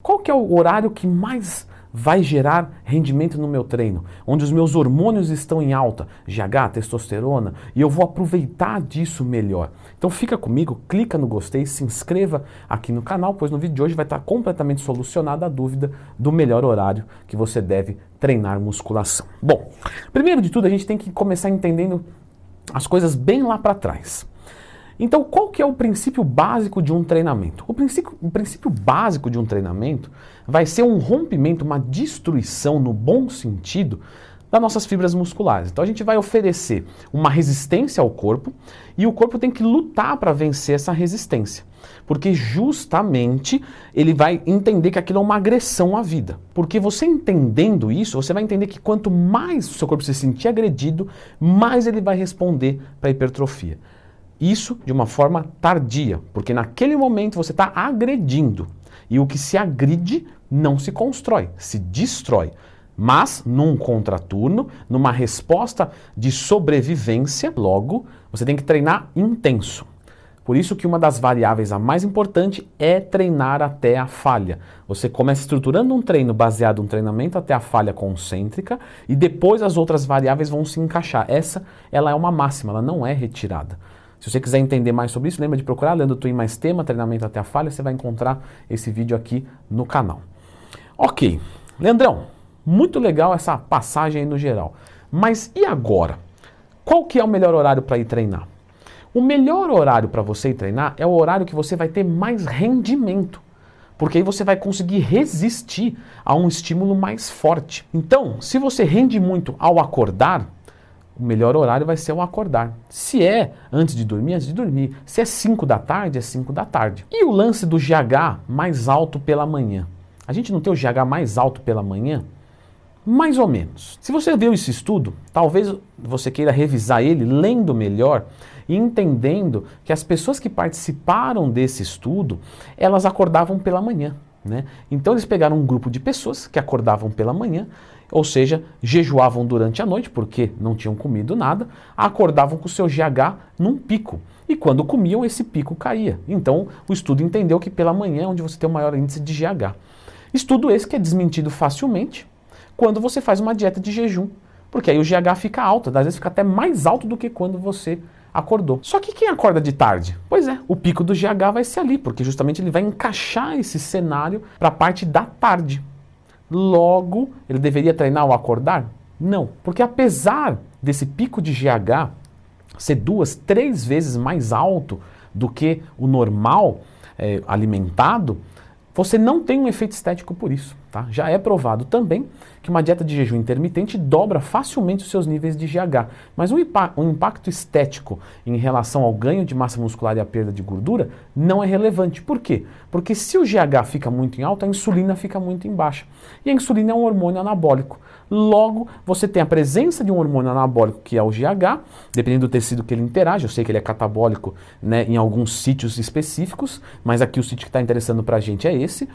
qual que é o horário que mais vai gerar rendimento no meu treino, onde os meus hormônios estão em alta, GH, testosterona, e eu vou aproveitar disso melhor. Então fica comigo, clica no gostei, se inscreva aqui no canal, pois no vídeo de hoje vai estar completamente solucionada a dúvida do melhor horário que você deve treinar musculação. Bom, primeiro de tudo a gente tem que começar entendendo as coisas bem lá para trás. Então, qual que é o princípio básico de um treinamento? O princípio básico de um treinamento vai ser um rompimento, uma destruição, no bom sentido, das nossas fibras musculares. Então, a gente vai oferecer uma resistência ao corpo e o corpo tem que lutar para vencer essa resistência. Porque justamente ele vai entender que aquilo é uma agressão à vida. Porque você entendendo isso, você vai entender que quanto mais o seu corpo se sentir agredido, mais ele vai responder para a hipertrofia. Isso de uma forma tardia, porque naquele momento você está agredindo. E o que se agride não se constrói, se destrói. Mas num contraturno, numa resposta de sobrevivência, logo, você tem que treinar intenso. Por isso que uma das variáveis a mais importante é treinar até a falha. Você começa estruturando um treino baseado no treinamento até a falha concêntrica e depois as outras variáveis vão se encaixar. Ela é uma máxima, ela não é retirada. Se você quiser entender mais sobre isso, lembra de procurar Leandro Twin mais tema, treinamento até a falha, você vai encontrar esse vídeo aqui no canal. Ok, Leandrão, muito legal essa passagem aí no geral. Mas e agora? Qual que é o melhor horário para ir treinar? O melhor horário para você ir treinar é o horário que você vai ter mais rendimento. Porque aí você vai conseguir resistir a um estímulo mais forte. Então, se você rende muito ao acordar, o melhor horário vai ser o acordar. Se é antes de dormir, antes de dormir. Se é 5 da tarde, é 5 da tarde. E o lance do GH mais alto pela manhã? A gente não tem o GH mais alto pela manhã? Mais ou menos. Se você viu esse estudo, talvez você queira revisar ele lendo melhor e entendendo que as pessoas que participaram desse estudo, elas acordavam pela manhã, né? Então eles pegaram um grupo de pessoas que acordavam pela manhã, ou seja, jejuavam durante a noite porque não tinham comido nada, acordavam com o seu GH num pico. E quando comiam, esse pico caía. Então o estudo entendeu que pela manhã é onde você tem o maior índice de GH. Estudo esse que é desmentido facilmente quando você faz uma dieta de jejum, porque aí o GH fica alto, às vezes fica até mais alto do que quando você acordou. Só que quem acorda de tarde? Pois é, o pico do GH vai ser ali, porque justamente ele vai encaixar esse cenário para a parte da tarde. Logo, ele deveria treinar ao acordar? Não, porque apesar desse pico de GH ser 2, 3 vezes mais alto do que o normal alimentado, você não tem um efeito estético por isso, tá? Já é provado também que uma dieta de jejum intermitente dobra facilmente os seus níveis de GH, mas um impacto estético em relação ao ganho de massa muscular e a perda de gordura não é relevante. Por quê? Porque se o GH fica muito em alto, a insulina fica muito em baixa. E a insulina é um hormônio anabólico. Logo, você tem a presença de um hormônio anabólico, que é o GH, dependendo do tecido que ele interage. Eu sei que ele é catabólico, né, em alguns sítios específicos, mas aqui o sítio que está interessando para a gente é esse,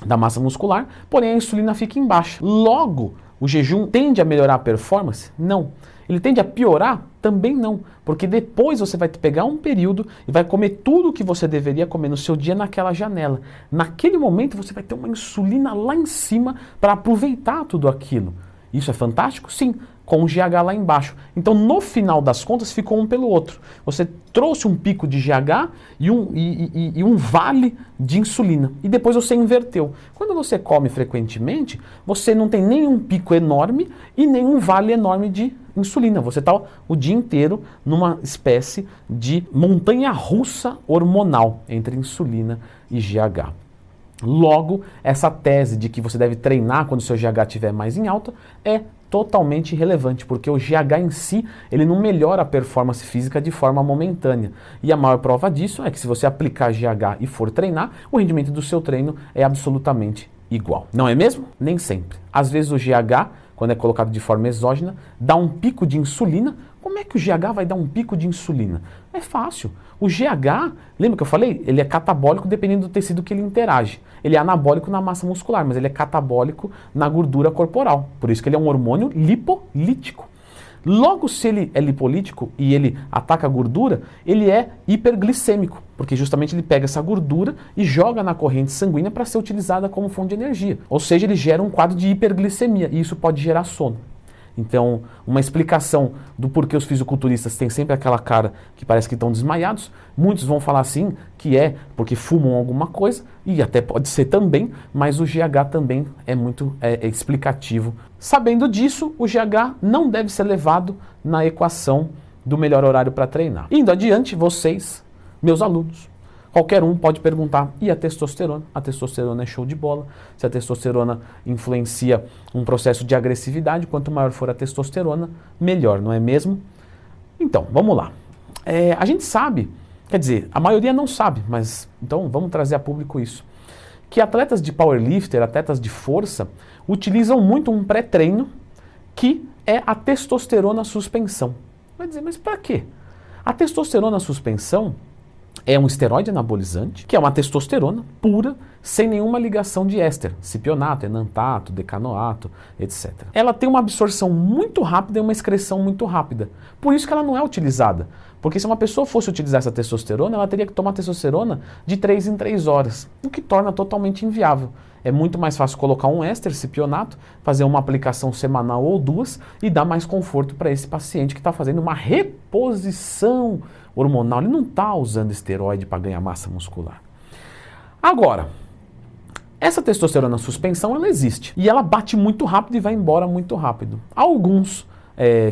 da massa muscular, porém a insulina fica em baixa. Logo, o jejum tende a melhorar a performance? Não. Ele tende a piorar? Também não, porque depois você vai pegar um período e vai comer tudo o que você deveria comer no seu dia naquela janela. Naquele momento você vai ter uma insulina lá em cima para aproveitar tudo aquilo. Isso é fantástico? Sim, com o GH lá embaixo. Então, no final das contas, ficou um pelo outro. Você trouxe um pico de GH e um vale de insulina. E depois você inverteu. Quando você come frequentemente, você não tem nenhum pico enorme e nenhum vale enorme de insulina. Você está o dia inteiro numa espécie de montanha-russa hormonal entre insulina e GH. Logo, essa tese de que você deve treinar quando o seu GH estiver mais em alta é totalmente irrelevante, porque o GH em si, ele não melhora a performance física de forma momentânea. E a maior prova disso é que se você aplicar GH e for treinar, o rendimento do seu treino é absolutamente igual. Não é mesmo? Nem sempre. Às vezes o GH, quando é colocado de forma exógena, dá um pico de insulina. Como é que o GH vai dar um pico de insulina? É fácil. O GH, lembra que eu falei? Ele é catabólico dependendo do tecido que ele interage. Ele é anabólico na massa muscular, mas ele é catabólico na gordura corporal. Por isso que ele é um hormônio lipolítico. Logo, se ele é lipolítico e ele ataca a gordura, ele é hiperglicêmico, porque justamente ele pega essa gordura e joga na corrente sanguínea para ser utilizada como fonte de energia. Ou seja, ele gera um quadro de hiperglicemia e isso pode gerar sono. Então, uma explicação do porquê os fisiculturistas têm sempre aquela cara que parece que estão desmaiados, muitos vão falar assim, que é porque fumam alguma coisa, e até pode ser também, mas o GH também é muito explicativo. Sabendo disso, o GH não deve ser levado na equação do melhor horário para treinar. Indo adiante, vocês, meus alunos, qualquer um pode perguntar, e a testosterona? A testosterona é show de bola. Se a testosterona influencia um processo de agressividade, quanto maior for a testosterona, melhor, não é mesmo? Então, vamos lá. A gente sabe, quer dizer, a maioria não sabe, mas então vamos trazer a público isso, que atletas de powerlifter, atletas de força, utilizam muito um pré-treino que é a testosterona suspensão. Vai dizer, mas para quê? A testosterona suspensão é um esteroide anabolizante, que é uma testosterona pura, sem nenhuma ligação de éster, cipionato, enantato, decanoato, etc. Ela tem uma absorção muito rápida e uma excreção muito rápida. Por isso que ela não é utilizada. Porque se uma pessoa fosse utilizar essa testosterona, ela teria que tomar testosterona de 3 em 3 horas, o que torna totalmente inviável. É muito mais fácil colocar um éster, cipionato, fazer uma aplicação semanal ou duas e dar mais conforto para esse paciente que está fazendo uma reposição hormonal. Ele não está usando esteroide para ganhar massa muscular. Agora, essa testosterona suspensão, ela existe. E ela bate muito rápido e vai embora muito rápido. Alguns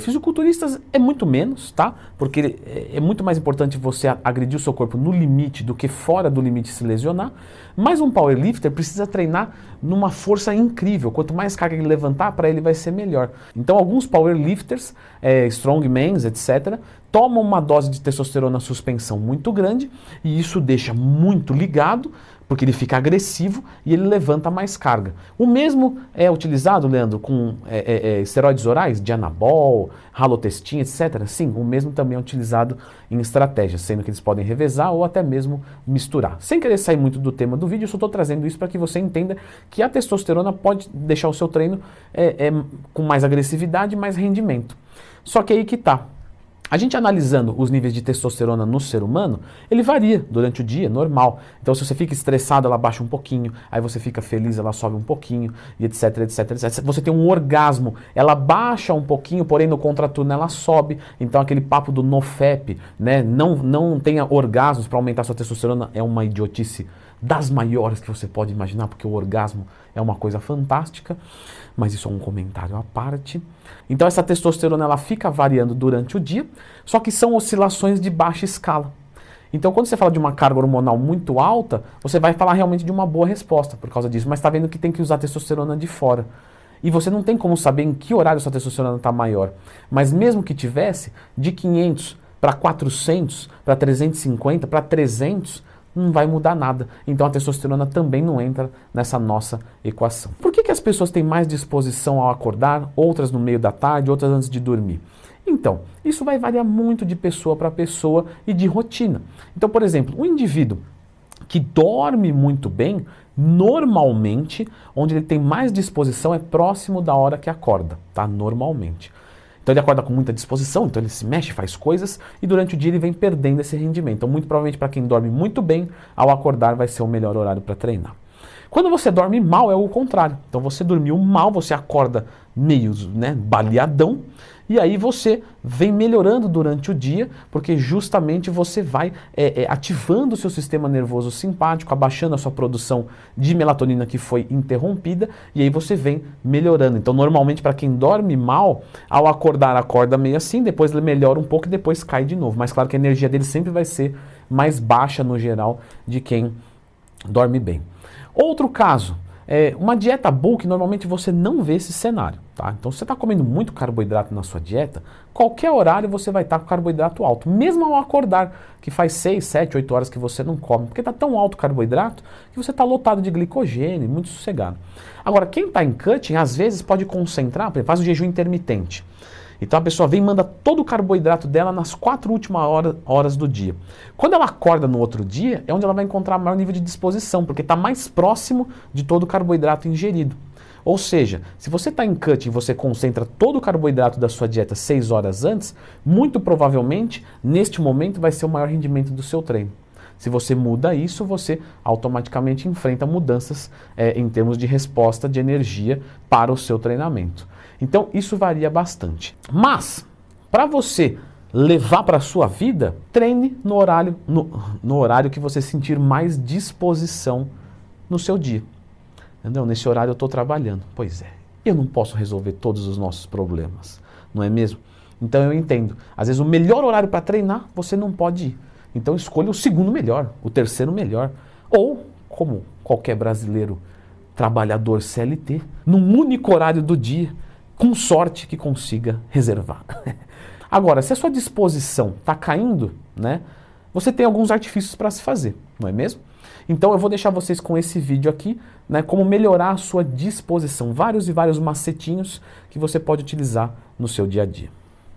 fisiculturistas é muito menos, tá? Porque é muito mais importante você agredir o seu corpo no limite do que fora do limite se lesionar. Mas um powerlifter precisa treinar numa força incrível. Quanto mais carga ele levantar, para ele vai ser melhor. Então alguns powerlifters, strongmans, etc., tomam uma dose de testosterona suspensão muito grande e isso deixa muito ligado, porque ele fica agressivo e ele levanta mais carga. O mesmo é utilizado, Leandro, com esteroides orais, Dianabol, Halotestin, etc. Sim, o mesmo também é utilizado em estratégias, sendo que eles podem revezar ou até mesmo misturar. Sem querer sair muito do tema do vídeo, eu só estou trazendo isso para que você entenda que a testosterona pode deixar o seu treino com mais agressividade e mais rendimento. Só que aí que tá. A gente analisando os níveis de testosterona no ser humano, ele varia durante o dia, normal. Então se você fica estressado, ela baixa um pouquinho, aí você fica feliz, ela sobe um pouquinho, e etc, etc, etc. Você tem um orgasmo, ela baixa um pouquinho, porém no contraturno ela sobe. Então aquele papo do NoFap, né, não tenha orgasmos para aumentar sua testosterona, é uma idiotice das maiores que você pode imaginar, porque o orgasmo é uma coisa fantástica, mas isso é um comentário à parte. Então essa testosterona ela fica variando durante o dia, só que são oscilações de baixa escala. Então quando você fala de uma carga hormonal muito alta, você vai falar realmente de uma boa resposta por causa disso, mas está vendo que tem que usar testosterona de fora. E você não tem como saber em que horário sua testosterona está maior. Mas mesmo que tivesse, de 500 para 400, para 350, para 300, não vai mudar nada. Então a testosterona também não entra nessa nossa equação. Por que as pessoas têm mais disposição ao acordar, outras no meio da tarde, outras antes de dormir? Então, isso vai variar muito de pessoa para pessoa e de rotina. Então, por exemplo, um indivíduo que dorme muito bem, normalmente, onde ele tem mais disposição é próximo da hora que acorda, tá? Normalmente. Então ele acorda com muita disposição, então ele se mexe, faz coisas e durante o dia ele vem perdendo esse rendimento. Então muito provavelmente para quem dorme muito bem, ao acordar vai ser o melhor horário para treinar. Quando você dorme mal é o contrário. Então você dormiu mal, você acorda meio baleadão e aí você vem melhorando durante o dia, porque justamente você vai ativando o seu sistema nervoso simpático, abaixando a sua produção de melatonina que foi interrompida, e aí você vem melhorando. Então normalmente para quem dorme mal, ao acordar acorda meio assim, depois ele melhora um pouco e depois cai de novo. Mas claro que a energia dele sempre vai ser mais baixa no geral de quem dorme bem. Outro caso, uma dieta bulk, normalmente você não vê esse cenário, tá? Então se você está comendo muito carboidrato na sua dieta, qualquer horário você vai estar com carboidrato alto, mesmo ao acordar, que faz 6, 7, 8 horas que você não come, porque está tão alto o carboidrato que você está lotado de glicogênio, muito sossegado. Agora, quem está em cutting, às vezes pode concentrar, por exemplo, faz o jejum intermitente. Então a pessoa vem e manda todo o carboidrato dela nas 4 últimas horas do dia. Quando ela acorda no outro dia, é onde ela vai encontrar maior nível de disposição, porque está mais próximo de todo o carboidrato ingerido. Ou seja, se você está em cutting e você concentra todo o carboidrato da sua dieta 6 horas antes, muito provavelmente, neste momento, vai ser o maior rendimento do seu treino. Se você muda isso, você automaticamente enfrenta mudanças em termos de resposta de energia para o seu treinamento. Então, isso varia bastante. Mas, para você levar para a sua vida, treine no horário que você sentir mais disposição no seu dia. Entendeu? Nesse horário eu estou trabalhando. Pois é, eu não posso resolver todos os nossos problemas, não é mesmo? Então eu entendo. Às vezes o melhor horário para treinar, você não pode ir. Então escolha o segundo melhor, o terceiro melhor. Ou, como qualquer brasileiro trabalhador CLT, num único horário do dia, com sorte que consiga reservar. Agora, se a sua disposição está caindo, né, você tem alguns artifícios para se fazer, não é mesmo? Então eu vou deixar vocês com esse vídeo aqui, né, como melhorar a sua disposição. Vários e vários macetinhos que você pode utilizar no seu dia a dia.